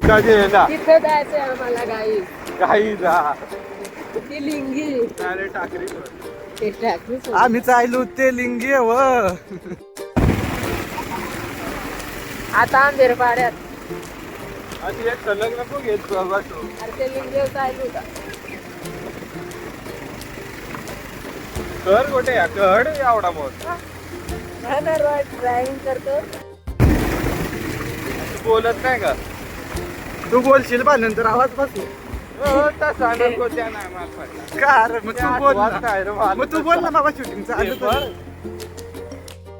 तिथे जायचंय आम्हाला गाई काही जा ती लिंगी अरे टाकरी ते टाकली आम्ही चालू ते लिंगी व आता आंबेर पाड्यात आणि एक सलग नको घेत बाबा तू अरे ते लिंगी चालू का कर कुठे या कड एवढा मोठा ड्रायव्हिंग करतो बोलत नाही का तू बोलशील बा नंतर आवाज बसू तसा नको त्या नाही मला पडला. का अरे मग तू बोल वाद ना काय रे वाद मग तू बोल ना बाबा शूटिंगचं ते आलं पण.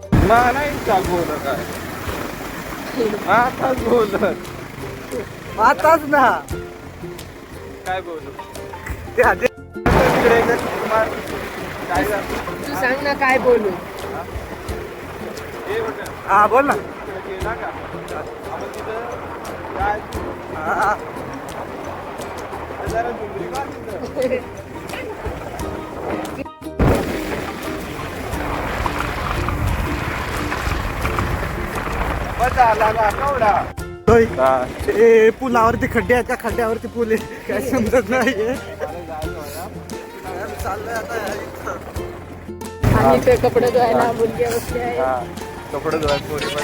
तर मला नाही चाल बोलत काय आताच बोलत आताच ना काय बोलू ते आधी तिकडे एकदा मार. काय झालं? तू सांग ना काय बोलू हे बघा, हा बोल ना तिकडे गेला का आपण तिथं काय हा. जरा डुंगरी मार तिथं. बस आला ना केवढा होय. ते पुलावरती खड्डे आहेत त्या खड्ड्यावरती पूल आहे काय समजत नाहीये चाललंय आता इथं. आणि ते कपडे धुवायला मुलगी बसली आहे हा कपडे धुवायला पोरी पण.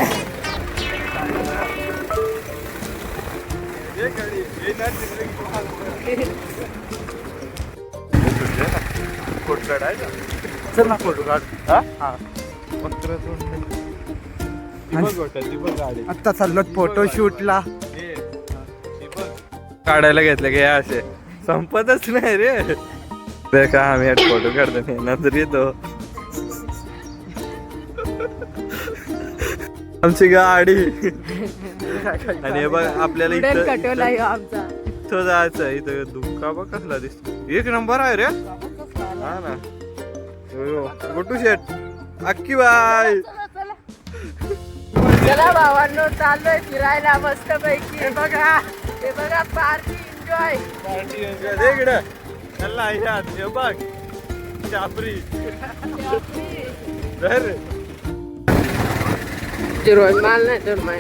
ये गडी, ये ना तिकडे घेऊन फोटो काढायचा चल ना फोटो काढ हा हा पत्र ती बघ गोट्या, ती बघ गाडी आत्ता चाललो फोटो शूटला ये, ती बघ. काढायला घेतलं की असे संपतच नाही रे ते का आम्ही फोटो काढतो नंतर येतो आमची गाडी आणि हे बघ आपल्याला स्टुडंट कटोला आहे आमचा इथं जायचं इथं धुका बघ कसला दिसतो एक नंबर आहे रे हा ना गोटू शेट अक्की बाय चला भावांनो चाललोय फिरायला मस्त पैकी हे बघा पार्टी एन्जॉय पार्टी एन्जॉय इकडे चला ह्यात हे बघ चापरी धर रोज माल नाही तर माय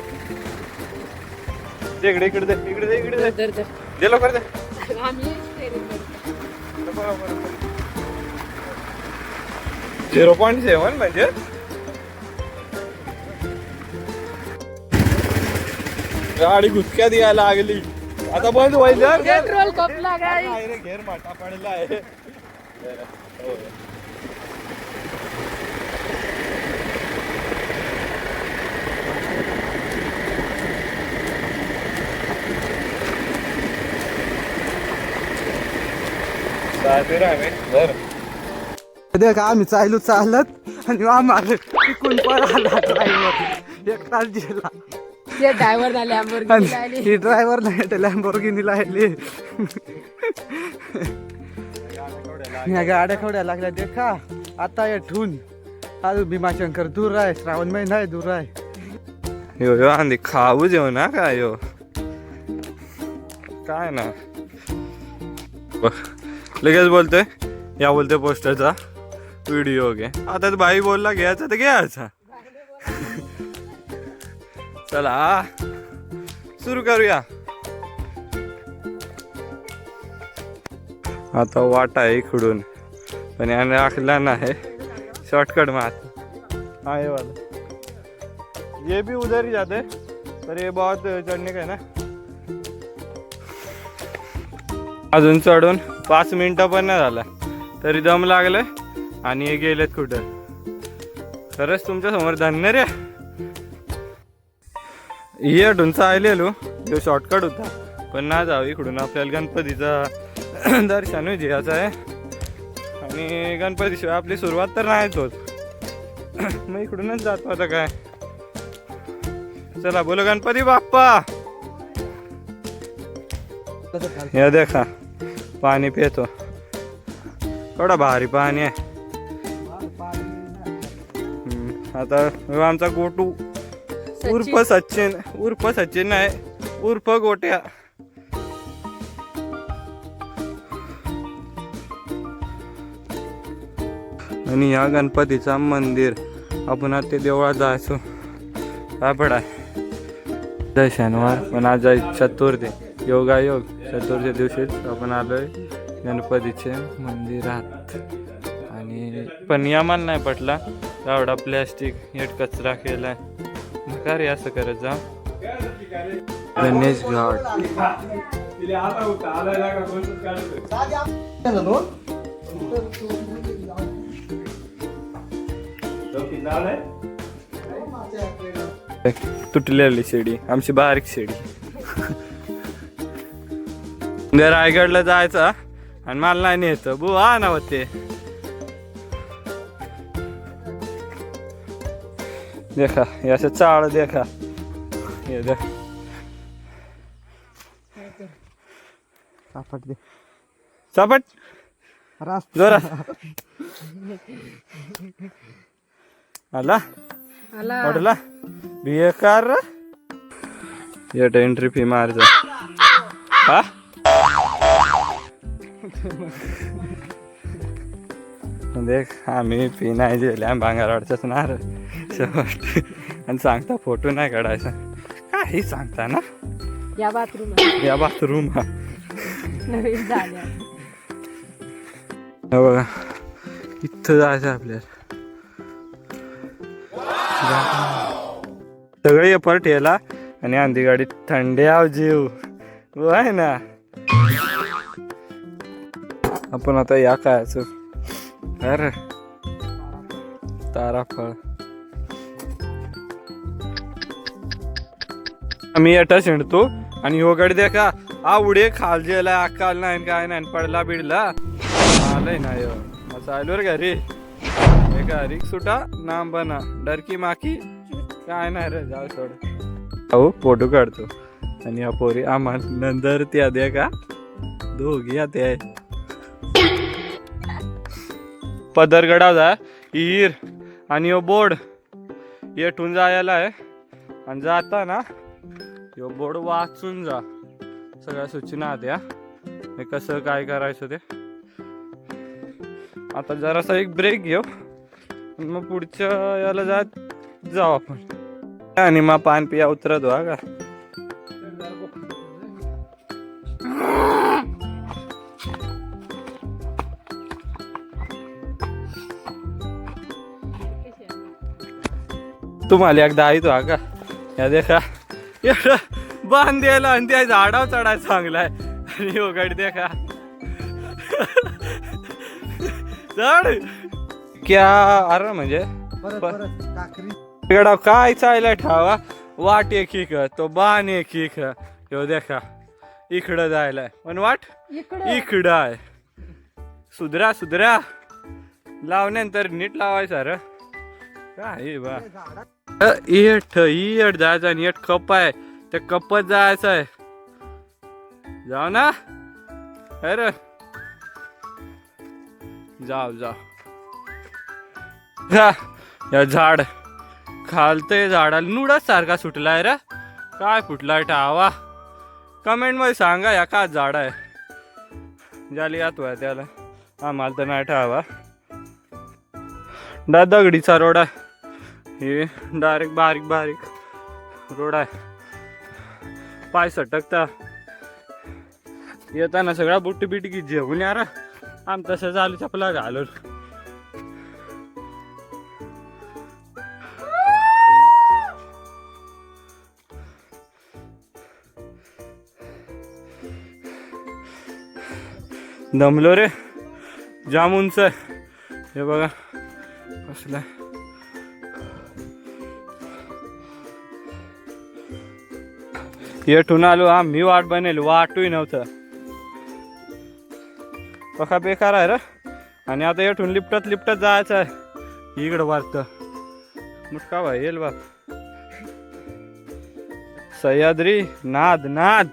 दे इकडे इकडे दे इकडे दे इकडे दे दर दर दे लवकर दे आम्ही 0.7 म्हणजे गाडी गुटक्यात यायला लागली आता बंद व्हायचं पेट्रोल कपला गाडी नाही रे घेर माटा पडला आहे देख आम्ही चालू चालत आणि आम्हाला तिकून पळाला ड्रायव्हर एक तास गेला ते ड्रायव्हर झाले आणि ही ड्रायव्हर नाही तर लॅम्बोर्गिनी लागली या गाड्या केवढ्या लागल्या देखा आता या ठून अजून भीमाशंकर दूर आहे श्रावण महिना आहे दूर आहे यो आंधी खाऊ जेव ना काय यो काय ना लगेच बोलतोय या बोलतोय पोस्टरचा व्हिडिओ घे आता बाई बोलला घ्यायचा तर घ्यायचा चला सुरू करूया आता वाट आहे इकडून पण याने आखला नाही शॉर्टकट मार आहे वाला ये भी उधर ही जाते पर ये बहुत चढ़ने का है ना अजून चढून 5 मिनिटं पण नाही झाला तरी दम लागले आणि हे गेलेत कुठं खरंच तुमच्या समोर धन्य रे इकडून चाललेलो जो शॉर्टकट होता पण ना जाऊ इकडून आपल्याला गणपतीचा दर्शन घ्यायचं आहे आणि गणपतीशिवाय आपली सुरुवात तर नाहीच होत मग इकडूनच जातो आता काय चला बोलो गणपती बाप्पा या देखा पाणी पितो थोडा भारी पाणी आहे आता आमचा गोटू उर्फ सचिन आहे उर्फ गोट्या आणि या गणपतीचा मंदिर आपण आता ते देवळात जायचो काय पडाय जय शनिवार पण आज आहे चतुर्थी, योगायोग चतुर्थी दिवशीच आपण आलोय गणपतीचे मंदिरात. आणि पण यामान नाही पटला, एवढा प्लॅस्टिक हेट कचरा केलाय, नका रे असं करत जा. गणेश घाट तुटलेली शिडी, आमची बारीक शिडी. रायगडला जायचं आणि मला नाही न्यायचं बुवा ना होते. देखा याचं चाळ देखा, हे देख सापट दे चापट रास जोरा आला वाटला बेकार. येट एंट्री फी मारजा हा. देख आम्ही फी नाही दिली, आम्ही भांगारवाडच्याच नार शेवट. आणि सांगता फोटो नाही काढायचा, काही सांगता ना. या बाथरूम या बाथरूम हा नवीन झाल्या. बघा इथं जायचं आपल्याला. सगळे एफर्ट याला आणि आंधी गाडी थंडी आव जीव आहे ना. आपण आता या खायचं अरे ताराफळ. आम्ही एटा शिंडतो आणि हो गाडी देखा आवडे खाल जेला अक्काल नाही काय नाही पडला बिडला आलंय ना यो चालू रे घरी. घरी सुटा नाम बना डरकी माकी काय नाही रे जाऊ सोड. हो फोटो काढतो आणि या पोरी आम्हाला नंतर त्या दे का दोघी आता आहे. पदरगडा जा हिर आणि यो बोर्ड येठून जायला आहे. आणि जाता ना यो बोर्ड वाचून जा, सगळ्या सूचना द्या कसं काय करायचं ते. आता जरासा एक ब्रेक घेऊ मग पुढच्या याला जाऊ आपण. आणि मग पान पिया उतरत व्हा का. तुम्हाला एकदा आई तो हा का या देखा बांध द्यायला आणि त्या झाडावर चढायला चांगलाय. आणि हो गाडी देखा चढ क्या अरे म्हणजे गडा काय चायला ठावा वाट एक इक तो बाण एक इक ह्यो देखा इकडं जायलाय पण वाट इकडं आहे. सुधरा सुधरा लावल्यानंतर नीट लावायचं रे काय बा. इट जायचं आणि इट कप आहे त्या कपत जायचं आहे. जाऊ ना अरे जाऊ जाऊ. या झाड खालतंय झाडाला नुडच सारखा सुटलाय रे काय फुटलाय टावा. कमेंट मध्ये सांगा या का झाड आहे जाली आतवाय त्याला आम्हाला तर नाही ठावा. दगडीचा रोड आहे हे डायरेक्ट बारीक बारीक रोड आहे. पाय सटकता येताना सगळा बुट्टी बिटकी जेवून यार आम तसं चालू चपला घालून. दमलो रे जाम उंच आहे हे बघा कसलं. येठून आलो आम्ही वाट बनेल वाटूही नव्हतं बघा बेकार आहे रे. आणि आता येठून लिफ्टत लिफ्टत जायचं आहे इकडं वाटत मुटका भाई येईल बाप. सह्याद्री नाद नाद.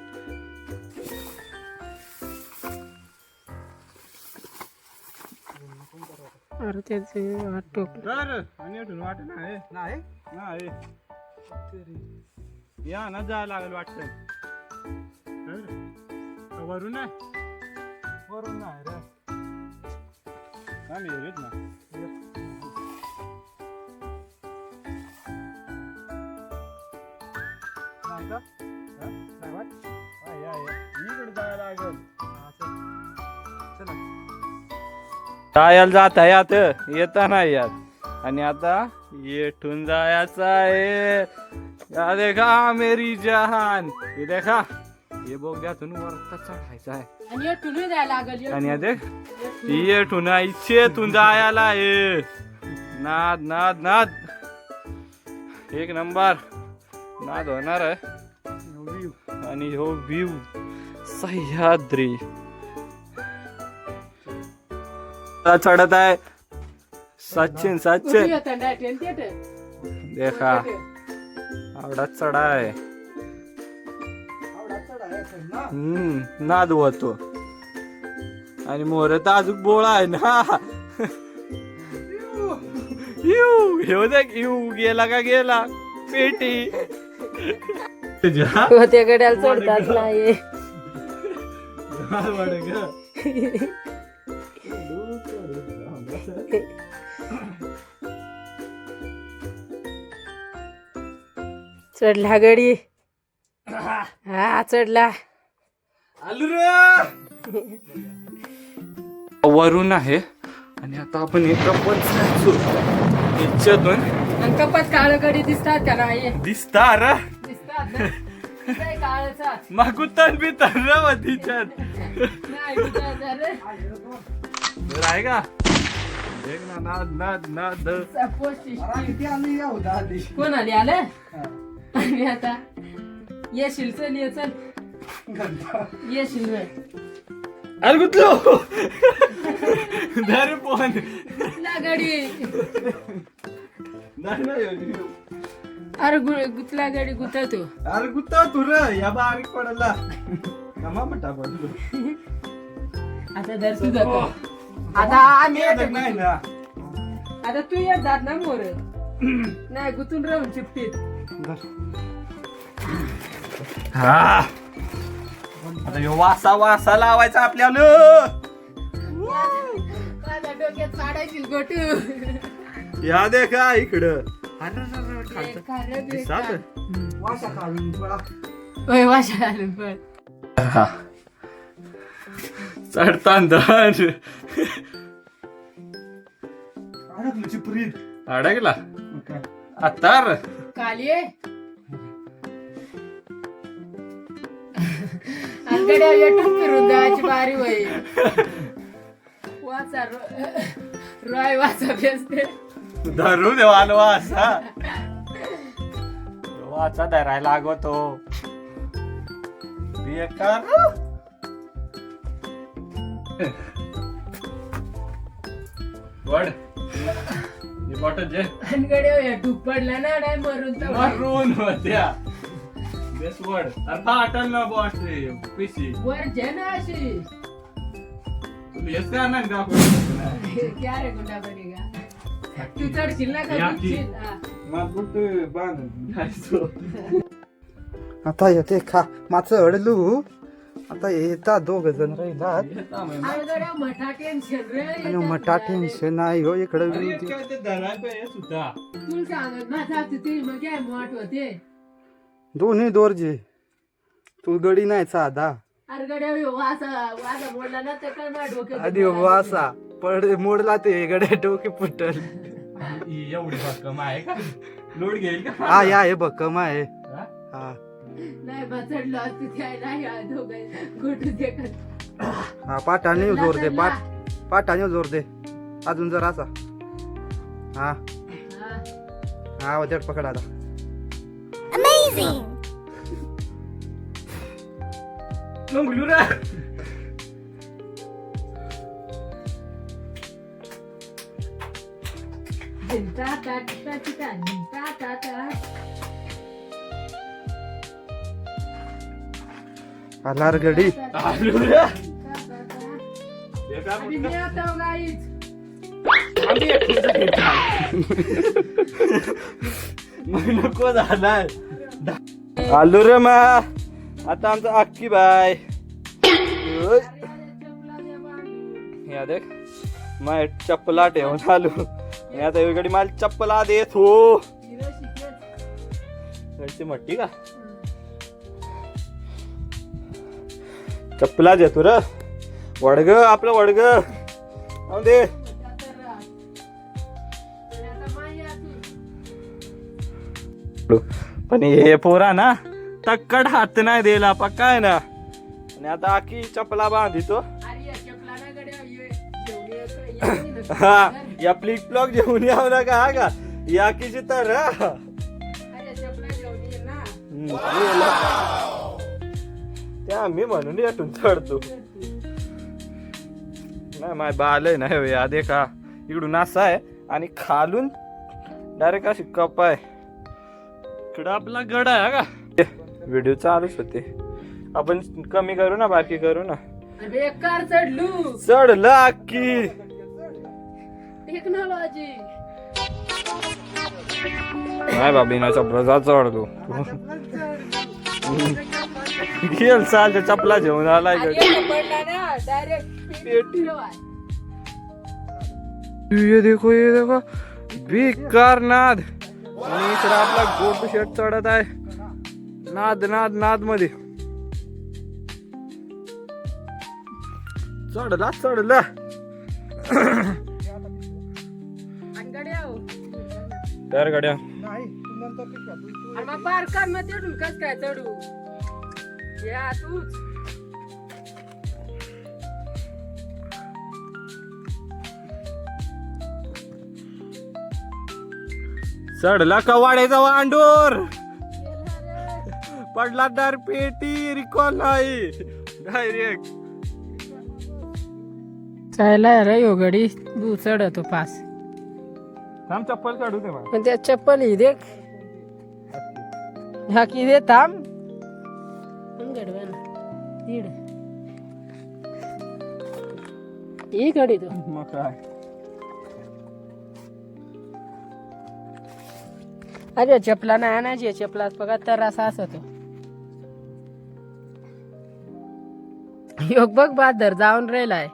अरे त्याचे वाट नाही या ना जायला लागेल वाटतं. वरून नाही वरून नाही रे आम्ही येत ना. नाही का जायला जात आहे आता येता नाही यात आणि आता येठून जायचं आहे. या देखा मेरी जहान, हे देखा हे बोगद्यातून वरता चढायचं आहे आणि येठून जायला लागल. आणि देख येठून इच्छेतून जायला आहे. नाद नाद नाद एक नंबर नाद होणार आहे. आणि हो व्ह्यू सह्याद्री चढत आहे. सचिन सचिन देखा आवडा चढा आहे. नाद होतो आणि मोर तर अजून बोळा आहे ना. येऊ देख येऊ गेला का गेला पेटी त्या गड्याला चढतात नाही. चढला गडी. हा चढला. वरून आहे आणि आता आपण एक कपत याच्यातून कपात काळ गडी दिसतात का नाही? दिसतार दिसतात ना. काळचा मागुतन बी तर आहे का देख ना नाद नाद नाद. कोण आली आलं आणि आता येशील चल ये चल येशील अरे गुतलो धर फोन गडी. अरे गुतला गडी गुततो. अरे गुत्ता तू र या बारीक पडला नमा म्हणता पण आता धर तू जातो. आता आम्ही नाही ना आता तू येत जात ना मोर नाही गुतून राहून चिपटीत. हा आता ह्यो वासा वासा लावायचा आपल्याला. माझ्या डोक्यात काढायची गोटू. या देखा इकडं वाशा आलं पण चढताना अडकला आता काली अंगड्या येटून फिरून द्यायची बारी वय. वाचा रॉय वाचा बेसते धरू देवाल वासा वाचा धरायला लागतो बेकार. वड बॉटल जे अंगड्या डूब पडला ना नाही मरून तर मरून होत्या बेस वड अरे फाटल ना बॉस पिशी वर जे ना अशी तुम्ही हेच का नाही का क्या रे गुंडा बनेगा. तू चढशील ना का गुडशील? हा. मग कुठे बांध आता येते खा माझं अडलू. आता येतात दोघ जण राहिलात अंगड्या मठा टेन्शन रे. आणि मटा टेन्शन नाही हो इकडं. सुद्धा तू सांगत माझा तुझी मग काय मोठ होते. दोन्ही दोरजे तू गडी नाही साधा अरे गड्या वासा वासा मोडला ना तर काय डोक्यात आधी वासा पड मोडला ते गड्या डोके फुटल. एवढी भक्कम आहे का लोड घेईल का हा या हे भक्कम आहे. हा? हा नाही बचडलो असतो त्याला दोघं गोटू देखत. हा पाठाने जोर दे पाठाने जोर दे अजून जर असा. हा हा वजट पकड आता. मंगलुरा झिंटा टाटा चिटा झिंटा टाटा. आलार गडी आलुरा आणि मी आता गाईच नको झालाय. आलू रे मा आता आमचा अक्की बाय. या देख माय चप्पला ठेवून आलो. आता वेगळी मला चप्पला देत हो मट्टी का चप्पला देतो र वडग आपलं वडग दे. पण हे पोरा ना तक्कड हात नाही दिला पक्का आहे ना. आणि आता आखी चपला बांधितो. हा या फ्लिप फ्लॉप घेऊन यावं ना का हा का या किची तर त्या मी म्हणून यातून चढतो. नाही माय बालय ना हे आधे का इकडून असा आहे आणि खालून डायरेक्ट अशी कप आहे. इकडं आपला गड आहे का. व्हिडिओ चालूच होते आपण कमी करू ना बारकी करू ना. बेकार चढलू चढला की टेक्नॉलॉजी नाही बाबी ना चपला चढलो गेल चालते चपला घेऊन आलाय पडला ना डायरेक्ट ये देखो बेकार नाद. आणि इकडे आपला गोटू शेट चढत आहे नाद नाद नाद मध्ये चढला चढला. तर गाड्या बारका मग तेडून कस काय चढू या तूच चढला कवाड्याचा वांडोर पडला दार पेटी रिकॉल नाही डायरेक्ट चायला रे हो गडी तू चढतो पास. थांब चप्पल काढू दे मला. पण त्या चप्पल ही देख हा की दे थांब ही गडी तू मग काय अरे चपला नाही आणायची चपलाच बघा तर असा असतो. योग बघ बादर जाऊन राहिलाय.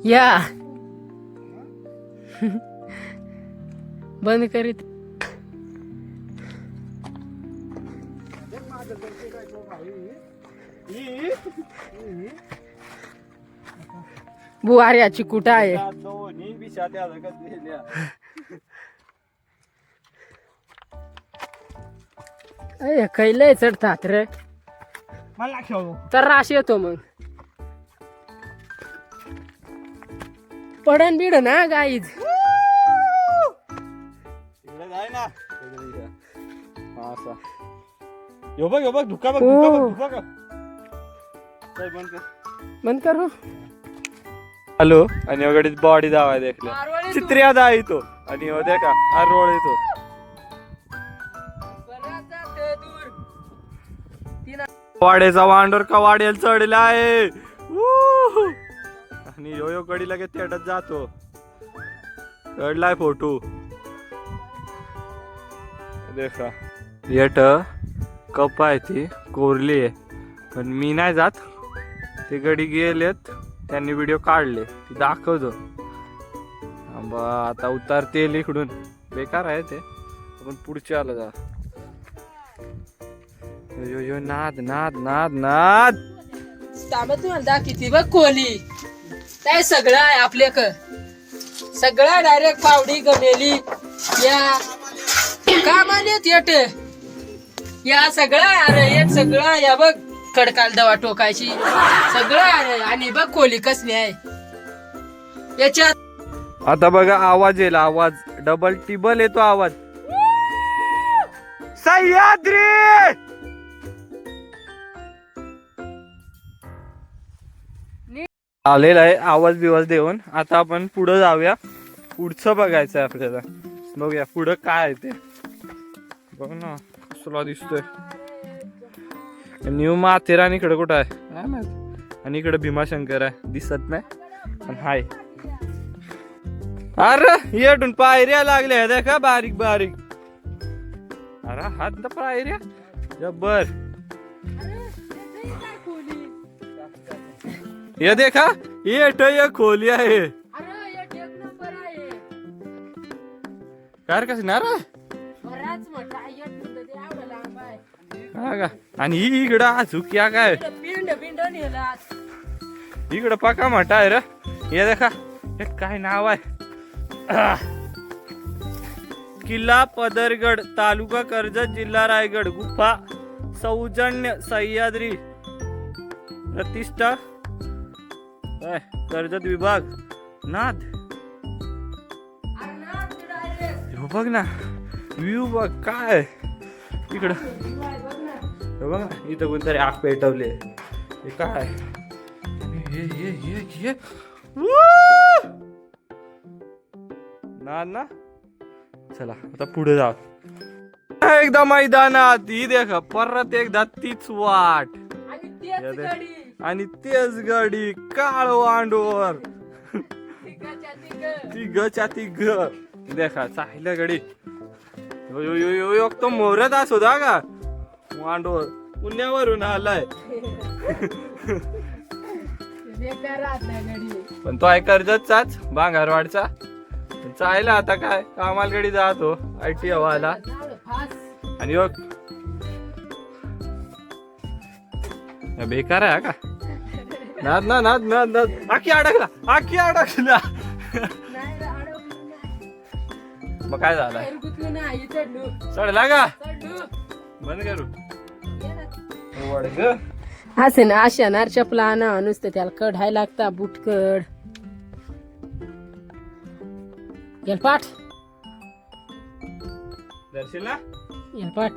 या बंद करीत बुवाऱ्याची कुठं आहे. कैलय चढतात रे तर राश येतो मग पडन बिड ना गाईज. धुका बघ बंद करू. हॅलो आणि वगैरे बॉडी दावा देखले चित्र्या दा येतो आणि देखा आरोळ येतो. वाड्याचा वांडोर का वाड्याला चढला आहे आणि यो गडी लगेच तेडत जातो. चढलाय फोटो देखा येट कप आहे ती कोरली आहे पण मी नाही जात. ते गडी गेलेत त्यांनी व्हिडिओ काढले ती दाखवतो. आता उतारते इकडून बेकार आहे ते आपण पुढचे आलं जा. यो नाद नाद नाद नाद तुम्हाला किती बघ कोली काय सगळं आहे आपल्याक सगळं डायरेक्ट पावडी गमेली या का मानत येट या सगळं अरे एक सगळं या बघ खडकाल दवा टोकायची सगळं अरे आणि बघ कोली कसली आहे याच्यात. आता बघा आवाज येईल आवाज डबल टिबल येतो आवाज. सह्याद्री आलेला आहे आवाज बिवाज देऊन. आता आपण पुढं जाऊया पुढचं बघायचं आहे आपल्याला. बघूया पुढं काय आहे ते बघ ना कसला दिसतोय. न्यू माथेरान इकडे कुठं आहे काय माहित. आणि इकडे भीमाशंकर आहे दिसत नाही पण हाय. अरे येटून पायऱ्या लागल्या देखा बारीक बारीक. अरे हात द पायऱ्या जबर. ये देखा ये खोली आहे कार कसं नारळ बराच मोठा आहे, एक फुट ते एवढं लांब आहे. हा का? आणि ही इकडं आजूक या काय इकडं पिंड नेला. इकडं पका मोठा आहे र. हे देखा हे काय नाव आहे किल्ला पदरगड तालुका कर्जत जिल्हा रायगड गुफा सौजन्य सह्याद्री प्रतिष्ठा कर्जत विभाग नाद. हे बघ ना व्ह्यू बघ काय इकडं. हे बघ ना इथं कोणतरी आग पेटवले. हे काय हे नाद ना. चला आता पुढे जा. एकदा मैदानात ही देखा परत एकदा तीच वाट आणि तेच गाडी. आणि तेच गाडी काळ वांडोर तिघाच्या तिघं. तिघच्या तिघ देखा चांगल्या गाडी. यो यो यो यो यो तो मोरत असो दा का वांडोर पुण्यावरून आलाय. बेकार राहत नाही गाडी. पण तो आहे कर्जतचाच भांगारवाडचा. चायला आता काय कामाला गाडी जातो IT हवाला. एवढं फास्ट. आणि बघ बेकार आहे का नाद ना नाद नाद नाद. आखी अडकला नाही रे, अडकलं नाही. मग काय झालं बाहेर गुतलं नाही, चढलो. चढला का चढलो. बंद करू ये ना. वडग असे ना अशा नार चपला आणा नुसतं त्याला कढाय लागता बुटकड. येल पाठ दर्शन ना येल पाठ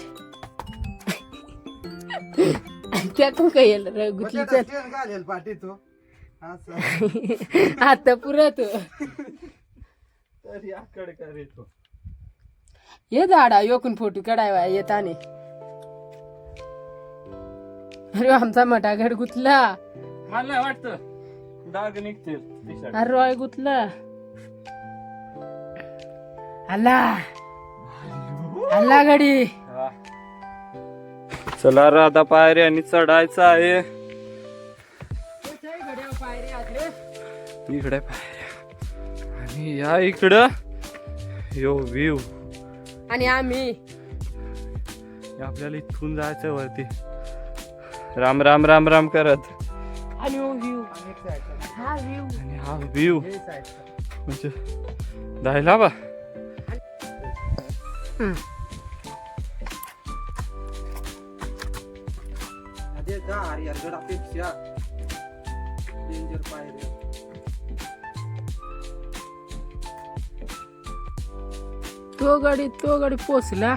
त्या कोण काय येल गुतली चल. पाठी तो असं. आता पुरत तरी आकड करीतो. ये झाडा योकून फोटो काढायला येताने. अरे आमचा मटागड गुतला. मला नाही वाटतं डाग निघतील. अरे रॉय गुतला. आला आला गाडी. चला रे आता पायरी आणि चढायचं आहे. इकडे पायऱ्या आणि या इकडं यो व्ह्यू. आणि आम्ही आपल्याला इथून जायचं वरती. राम राम राम राम करत. आणि व्ह्यू हा व्ह्यू. आणि हा व्ह्यू म्हणजे जायला बा. तो गाडी पोचला.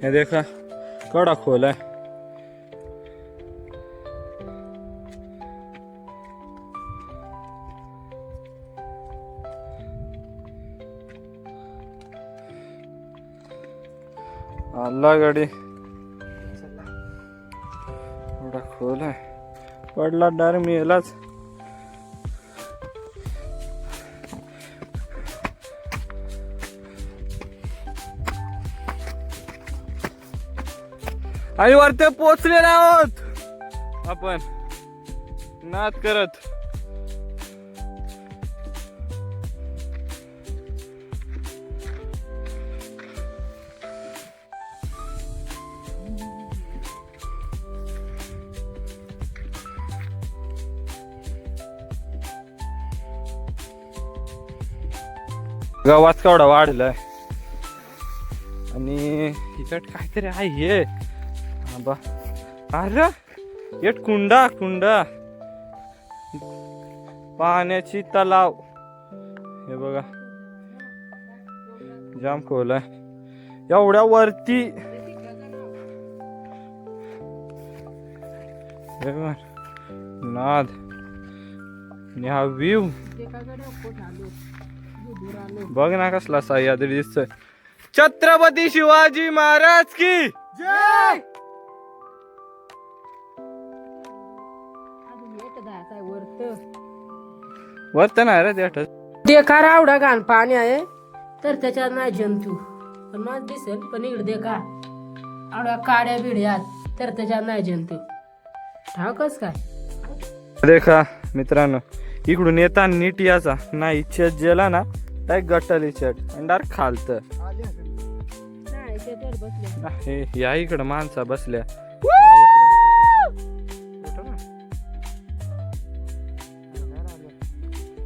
हे देखा कडा खोल आहे. आला गाडी थोडा खोल आहे. पडला डायरेक्ट मी यालाच. आणि वरती पोचलेले आहोत आपण नाद करत. गव्हाच केवढा वाढलाय आणि इकड काहीतरी आहे हे. बा अरे एक कुंडा पाण्याची तलाव. हे बघा जाम खोल आहे एवढ्या वरती. हे बघ नाद आणि हा व्ह्यू बघ ना कसला सह्याद्री दिसतोय. छत्रपती शिवाजी महाराज की जय. वरत नाही रे त्या देखा रावडा घाण पाणी आहे तर त्याच्यात नाही जंतू पण माझ दिसेल. पण इकडे देखा आवड्या काड्या बिड्यात तर त्याच्यात नाही जंतू. ठाकच काय देखा मित्रांनो इकडून येता नीट याचा ना इच्छा गेला ना डायरेक्ट गट्टल इच्छट आणि डायरेक्ट खालत हे या इकडं माणसा बसल्या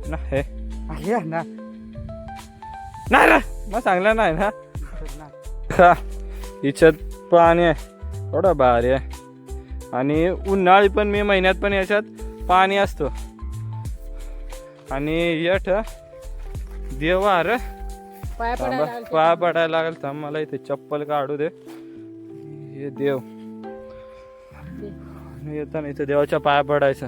ना हे आल्या ना नाही रे मग सांगलं नाही ना हा इच्छत पाणी आहे थोडं भारी आहे आणि उन्हाळी पण मे महिन्यात पण याच्यात पाणी असतो आणि यठ देवार पाया पडायला लागेल तर मला इथे चप्पल काढू दे हे देव येताना इथे देवाच्या पाया पडायचं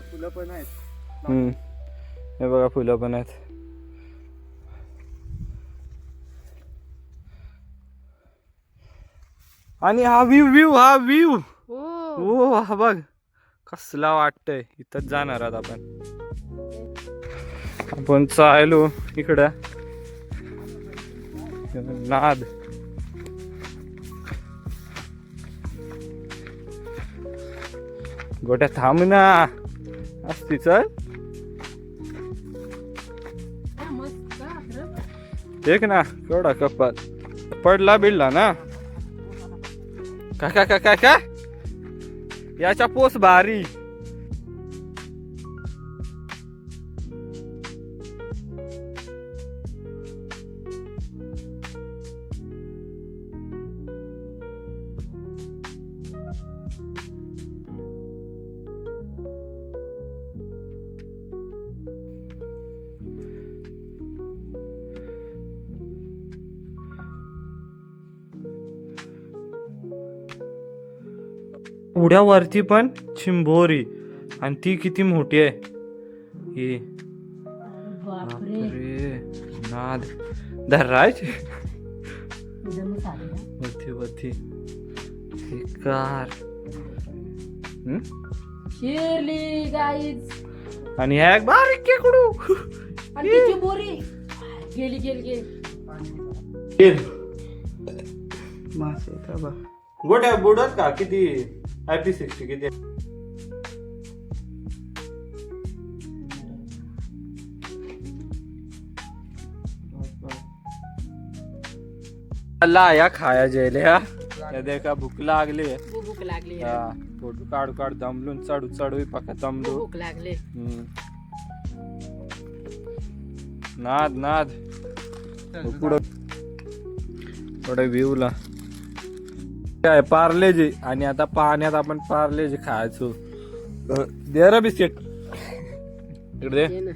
फुलं पण आहेत हे बघा फुलं पण आहेत आणि हा व्ह्यू हो हा बघ कसला वाटतंय इथंच जाणार आहोत आपण चाललो इकडं नाद गोट्या थांब ना असती चल देख ना केवढा कपात पडला बिडला ना काय काय काय काय याच्या पोस भारी उड्यावरती पण चिंबोरी आणि ती किती मोठी आहे ही बापरे नाद धरायची वरती वरती कार शिरली गाईज आणि ह्या एक बारीक केकडू आणि तिची बोरी गेली गेली गेली मासे का बा गोट्या बुडत का किती IP60 किती अल्ला या खाया जेले हा या देखा भूक लागली भूक लागली हा फोटो काढू काढ दमलून चढू चढू पक्का दमलू भूक लागली नाद नाद पुढं थोडं व्ह्यूला काय पार्लेजी आणि आता पाण्यात आपण पार्लेजी खायचो दे रे बिस्किट इकडे दे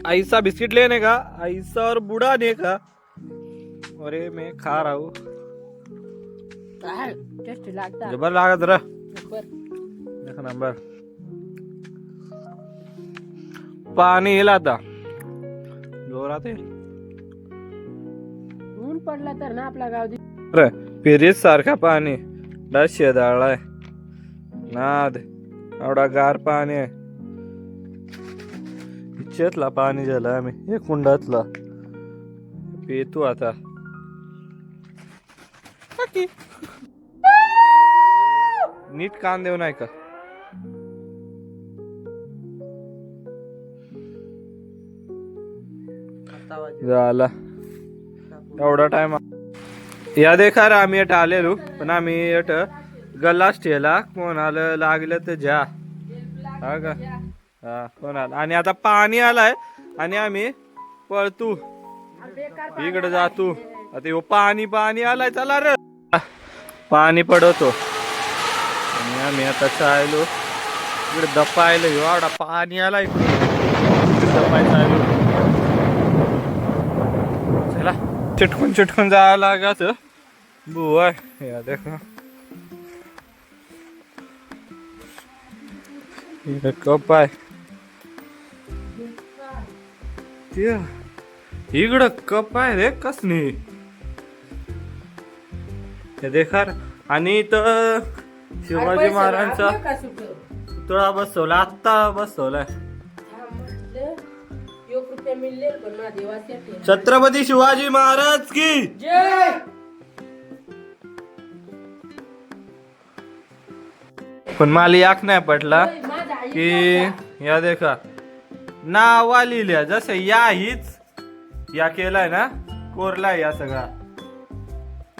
ऐसा बिस्किट लेने का ऐसा और बुढ़ा ने का अरे मैं खा रहा हूँ टेस्टी लागता जबर लागत रे जबर. एक नंबर पाणी येईल आता जोरात येईल ऊन पडला तर ना आपला गाव अरे पिरीत सारखा पाणी डास शेदाळलाय नाद एवढा गार पाणी आहे इच्छेतला पाणी झालं आम्ही हे कुंडातला पितो आता नीट कान देऊ नाही का झाला एवढा टाइम या देखा रे आम्ही अट आलेलो पण आम्ही अट गल्लाच ठेला कोणाला लागलं तर जा हा का हा कोणाला आणि आता पाणी आलाय आणि आम्ही पळतो इकडे जातो आता ह्यो पाणी पाणी आलाय चला रे पाणी पडवतो आणि आम्ही आता चाललो इकडे दपायला एवढा पाणी आला इकडे दपायला चाललो चला चिटकून चिटकून जायला लागत बुवा या देखा इकडे कप आहे इकडं कप आहे रे कसनी हे देखा आणि तर शिवाजी महाराजांचा पुतळा बसवला आत्ता बसवलाय छत्रपती शिवाजी महाराज की जय पण मला याक नाही पटला होय, माझा आई की नव्हता. या देखा नावा लिहिल्या जसं या हीच या केलाय ना कोरलाय या सगळा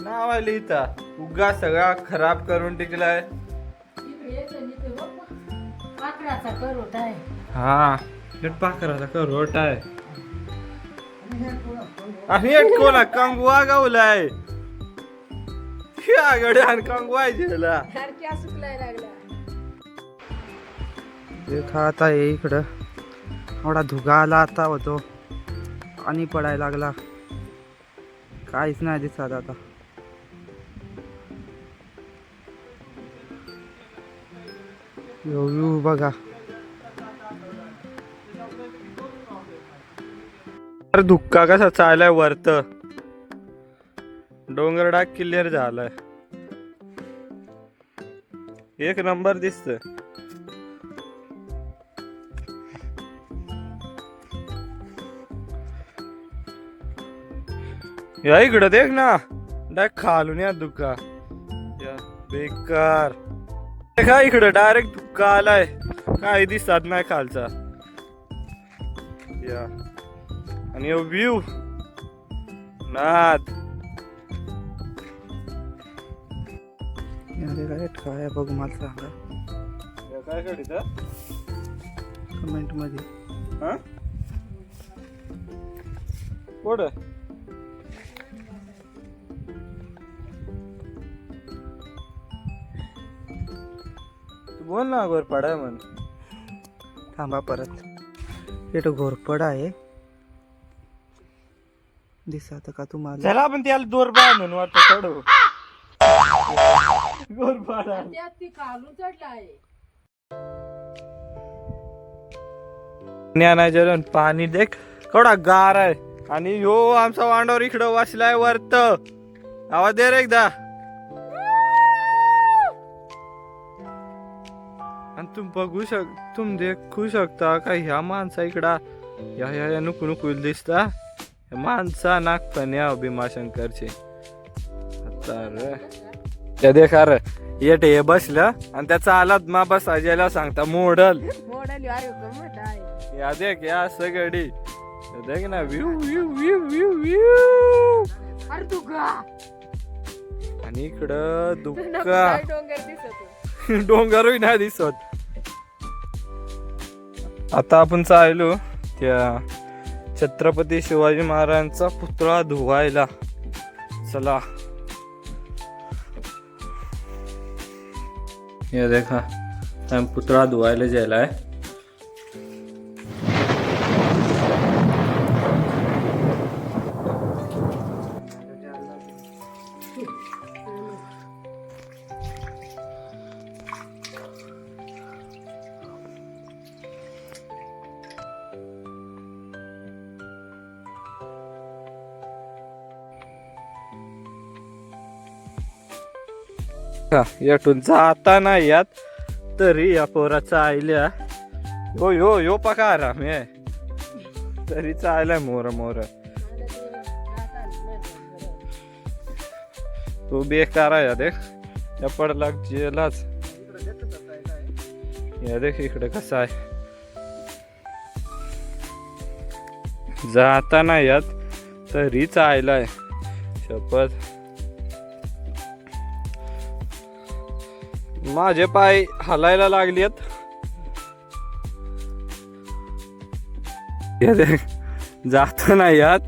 नावा लिहिता उगा सगळा खराब करून टिकलाय. इकडे येतं आणि इथे बघ, पाखराचा करोटा आहे. हा पाखराचा करोट आहे आणि एक कोणा कंगवा गावलाय गड्या आणि कंगवाय गेला. सारख्या सुकलाय लागला. देखा आता ये इकडं एवढा धुगा आला आता होतो आणि पडायला लागला काहीच नाही दिसत आता. येऊ बघा अरे धुक्का कसा चाललाय वरत डोंगरडा क्लिअर झालाय एक नंबर दिसत. या इकडं देख ना डायरेक्ट खालून या धुक्का या बेकार देखा इकडं डायरेक्ट धुक्का आलाय काही दिसत नाही खालचा या आणि व्ह्यू नाद काय आहे बघ मला सांगा काय करीत कमेंट मध्ये. हा कोड तू बोल ना वर पडाय म्हण थांबा परत इथं घोरपड आहे दिसत का तुम्हाला. चला आपण त्याला दोर बांधून वाटतं चढू गोर पाडा त्यात ती खालून चढला आहे. ज्ञानाचरण पाणी देख केवढा गार आहे आणि ह्यो आमचा वांडोर इकडं वाचलाय वरत आवाज दे रे एकदा. आणि तुम्ही देखू शकता का ह्या माणसा इकडा या नुकू नुकू दिसता माणसा नागपण्या भीमाशंकरचे आता रे त्या देखा रे येट हे बसलं आणि त्याचा आलात मा बसायला सांगता मोडल मोडाली अरे गंमत आहे. या देख या सगळी देख ना view view view view view अरे तू गा आणि इकडं दुःखा काय डोंगर दिसत डोंगरही नाही दिसत. आता आपण चाललो त्या छत्रपती शिवाजी महाराजांचा पुतळा धुवायला. चला हे देखा पुतळा धुवायला जायलाय. यातून जाता नाही यात तरी या पोराचा आयल्या हो यो यो पका आराम आहे तरी चाललाय मोर मोर तो बेकार आहे देख या पडला जेलाच. या देख इकडे कसा आहे जाता नाही यात तरी चाललाय शपथ. माझे पाय हलायला लागलेत. जात नाही यात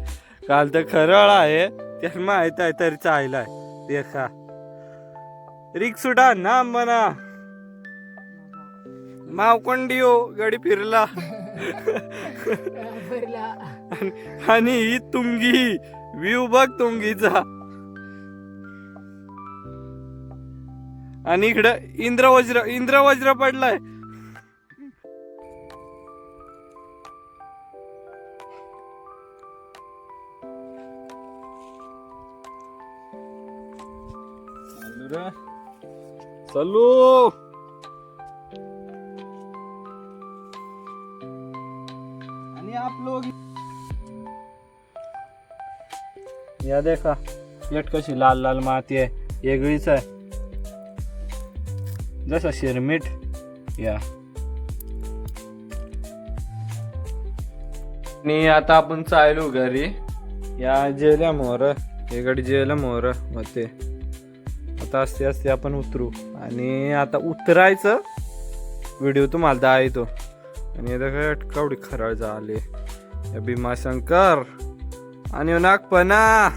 काल तर खरळ आहे त्या माहित आहे तरी चाललाय देखा रिक्सुडा ना म्हणा मावकोंडिओ गडी फिरला आणि ही तुंगी व्ह्यू बघ तुंगीचा आणि इकडं इंद्रवज्र पडलाय. चलो आणि आप लोग या देखा प्लेट कशी लाल लाल माती आहे वेगळीच आहे जसा शिरमीठ या. आणि आता आपण चालू घरी. या जेल्या मोर इकडे जेल मोर होते. आता असते असते आपण उतरू आणि आता उतरायचं व्हिडिओ तुम्हाला दाखवतो. आणि आता कवडी खराळ झाले या भीमाशंकर आणि नागपणा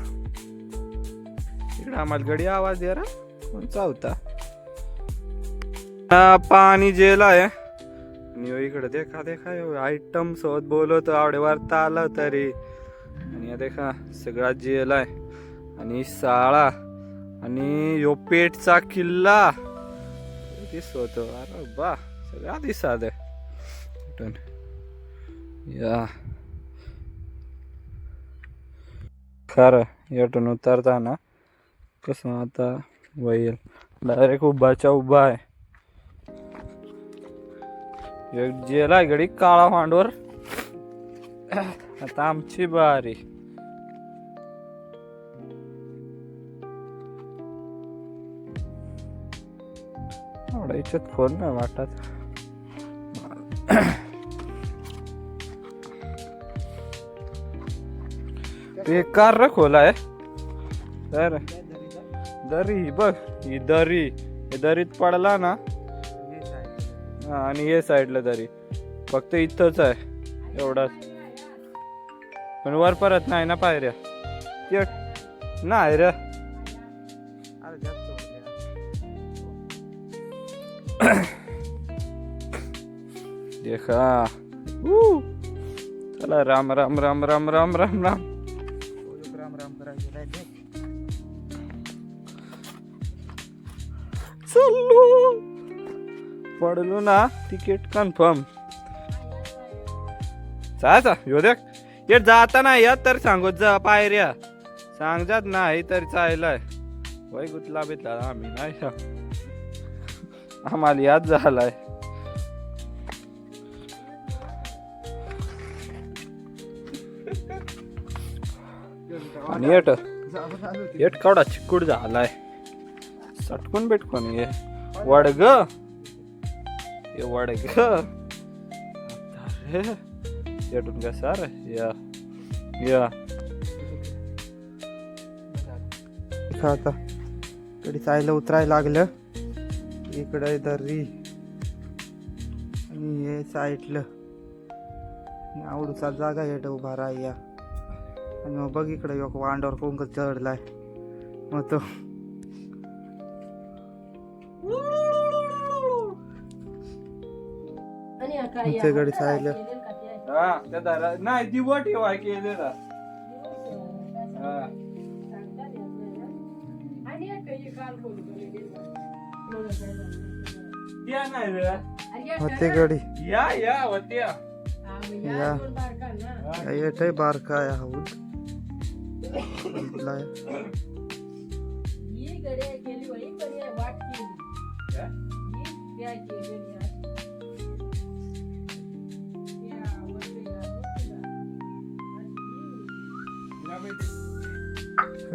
इकडे आम्हाला गडी आवाज द्या रा कोणचा होता. पाणी जेल आहे आणि इकडे देखा देखा आयटम सोबत बोलवतो आवडे वार्ता आला तरी. आणि देखा सगळा जेल आहे आणि शाळा आणि यो पेठचा किल्ला दिसतो. अरे बा सगळा दिसत आहे या. खरं यातून उतरताना कसं आता वैल डायरेक्ट उभाच्या उभा आहे. एक जेला गडी काळा मांडवर. आता आमची बारी. एवढा याच्यात खोल नाही वाटत. बेकार र खोल आहे तर दरी बघ ही दरी दरीत पडला ना. आणि हे साईडला दरी फक्त इथंच आहे एवढाच. पण वर परत नाही ना पायऱ्या नाही रे. देखा चला राम राम राम राम राम राम राम. चलो पडलो ना तिकीट कन्फर्म. चाचा यो देख ये जाता नाही या तर सांगत जा पायऱ्या सांगतात नाही तर चायलाय वय गुतला बितला आम्ही नाही आम्हाला याद झालाय. आणि येट कावडा चिकूड झालाय सटकून बेटकून ये वडग ये वडग. अरे येटून का सर या या आता इकडे चायला उतरायला लागलं. इकडे दरी आणि हे साईडलं आवडूचा जागा येत उभा राहा. आणि मग बघ इकडे एक वांडावर कोंक चढलाय मग तो गडी चायलं नाही दिवट ठेवाय केलेला. होते गडी या या होत्या या येत बारका आहे हाऊद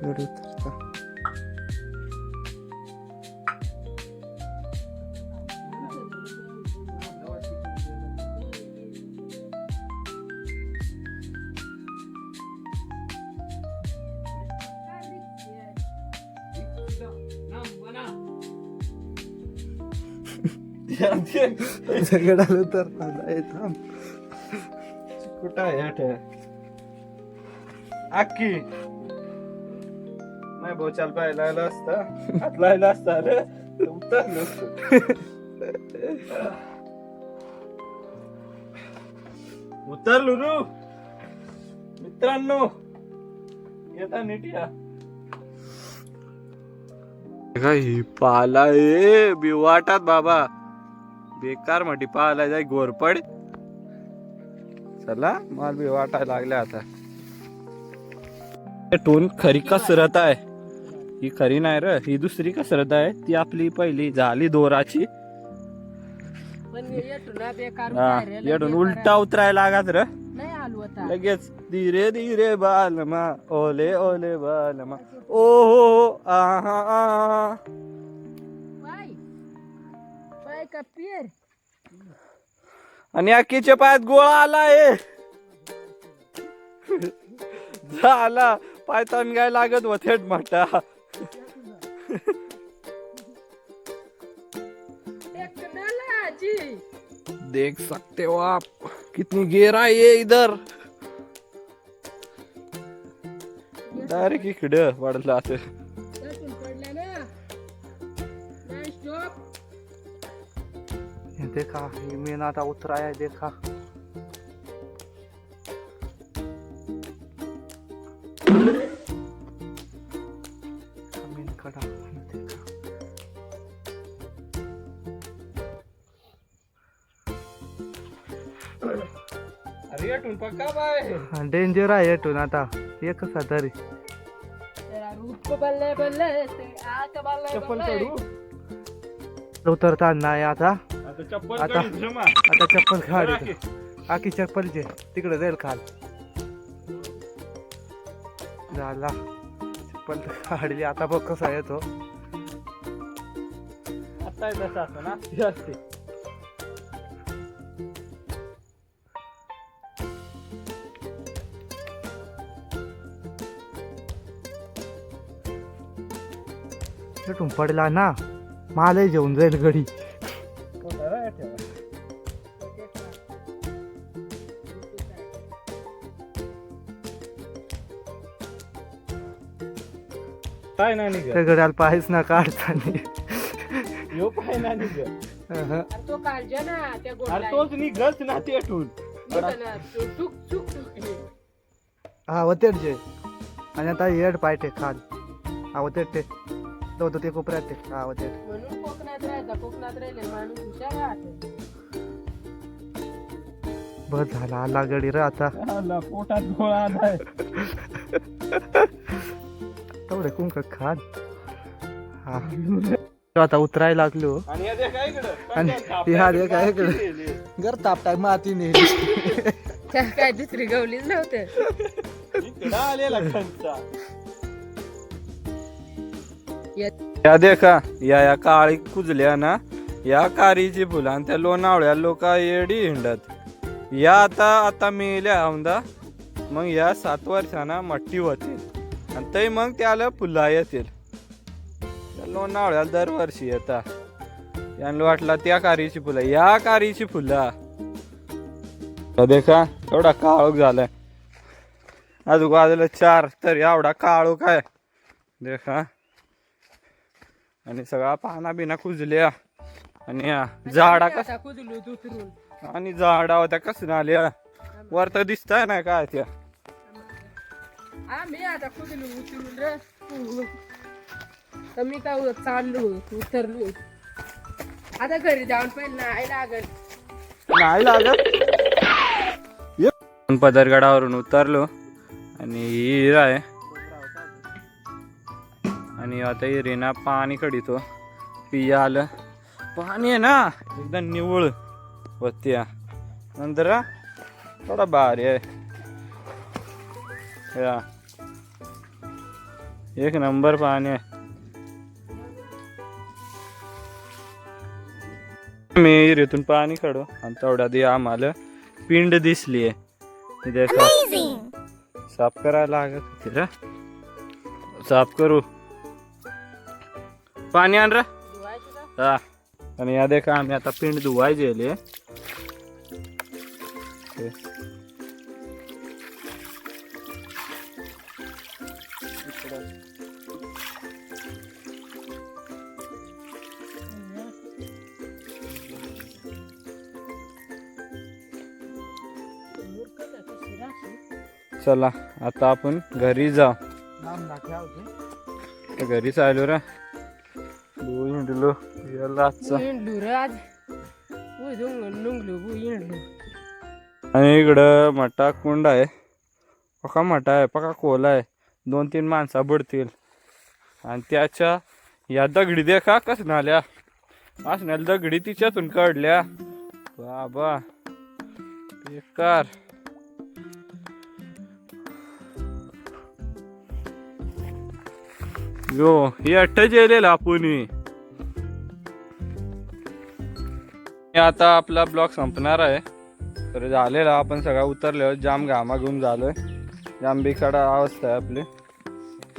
गडी उतरता. गडाला उतरता थांब कुठं आहे अक्की नाही भाऊ चाल पाहायला असता हात लायला असता रे उतरलो. उतरलो रू मित्रांनो येता नीट या. ही पाला ए बिवाटात बाबा बेकार मोठी पाला जाय घोरपड. चला माल बी वाटायला लागल्या आता. टोन खरी कसरत आहे ही खरी नाही रे ही दुसरी कसरत आहे ती आपली पहिली झाली दोराची. येडून उलटा उतरायला लागत रे लगेच धीरे धीरे बालमा ओले ओले बालमा ओ हो आहा आणि अक्कीच्या पायात गोळा आलाय. झाला पाय तणगाय लागत व थेट मोठा. देख सकते हो आप कितनी गहराई है इधर. डायरेक्ट इकडे पडला असेल. देखा ये मेन आता उतराया है देखा. मेन खड़ा देखा. अरे याटून पक्का बाय डेंजर आहे येटून आता एक कसा तरी. चप्पल काढू. उतरता नाही आता. आता चप्पल आता आता चप्पल काढ. आकी चप्पलचे तिकडे जाईल खाल. झाला चप्पल काढली आता बघ कसा येतो. आता तसं असतं ना ते असते. येटून पडला ना मालही जेवून जाईल गडी. काय नाही निघ त्या गड्याला पाहिज ना काढताना. यो पाय नाही निघ. तो काढजा ना त्या अरे तोच निघच ना तेटून. हा होते जे. आणि आता हेड पायटे खाल. हा होते ते होतं ते कोपऱ्यात ते. हा होते म्हणून कोकणात राहायचा. कोकणात राहिले माणूस हुशार राहते. बस झाला आला गडी रे आता. आला, पोटात गोळा आलाय. तेवढे कुंक खान. हा आता उतरायला लागलो. आणि हे देख काय इकडं. आणि ह्या रे काय इकडे घर तापटाय मातीने. त्या काय दुसरी गवलीच नव्हते. इकडं आलेला खंचा. या देखा या काळी कुजल्या ना या कारीची फुलं आणि त्या लोणावळ्या लोक येडी हिंडत. या आता मेल्या आमदा. मग या 7 वर्षांना मट्टी होतील आणि ते मग त्याला फुला येतील. लोणावळ्याला दरवर्षी येता. यांना वाटला त्या कारीची फुलं या कारीची फुलं. देखा एवढा काळोख झालाय. अजून वाजलं 4 तर एवढा काळोख आहे देखा. आणि सगळा पाना बिना कुजल्या. आणि झाडा कस आणि झाडा होत्या कसं आल्या वर तर दिसताय ना काय त्या. आम्ही आता कुदलो उतरून रे. कमी काय चाललो उतरलो. आता घरी जाऊन पण नाही लागत. नाही लागत. पदरगडावरून उतरलो आणि हिरा आहे. आणि आता हिरीना पाणी कढीतो. पिया आलं पाणी आहे ना एकदम निवळ वत्या. नंतर थोडा भारी आहे. या एक नंबर पाणी आहे. मी हिरीतून पाणी काढू आणि तेवढ्यात आम्हाला पिंड दिसली आहे. साफ करायला लागत होती रे. साफ करू. पाणी आण रे. हा आणि या देखा आम्ही आता पिंड धुवायचे. चला आता आपण घरी जाऊ. घरीच आलो रे. हिंडलो याला आणि इकडं मोठा कुंड आहे. पका मोठा आहे पका खोल आहे. 2-3 माणसा बुडतील. आणि त्याच्या या दगडी देखा कस नाल्या असण्याला दगडी तिच्यातून काढल्या. बाबा बेकार. यो हे अठ्ठच येलेला आपण. आता आपला ब्लॉग संपणार आहे. तर झालेला आपण सगळा उतरलो, जाम घामाघूम झालोय, जाम बिकाडा अवस्था आहे आपली.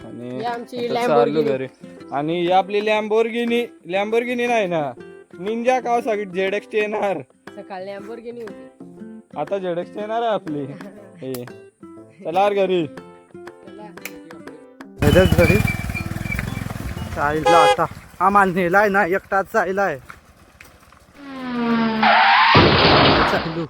आणि ही आमची आता चाललो Lamborghini. घरी. आणि ही आपली लॅम्बोर्गिनी नाही ना, निंजा कावासाकी ZX येणार. सकाळी Lamborghini होती. आता ZX येणार आहे आपली. हे चला यार घरी. हेच घरी साहिलला आता आम्हाला नेलाय ना, एकटाच साहिल आहे. साहिलू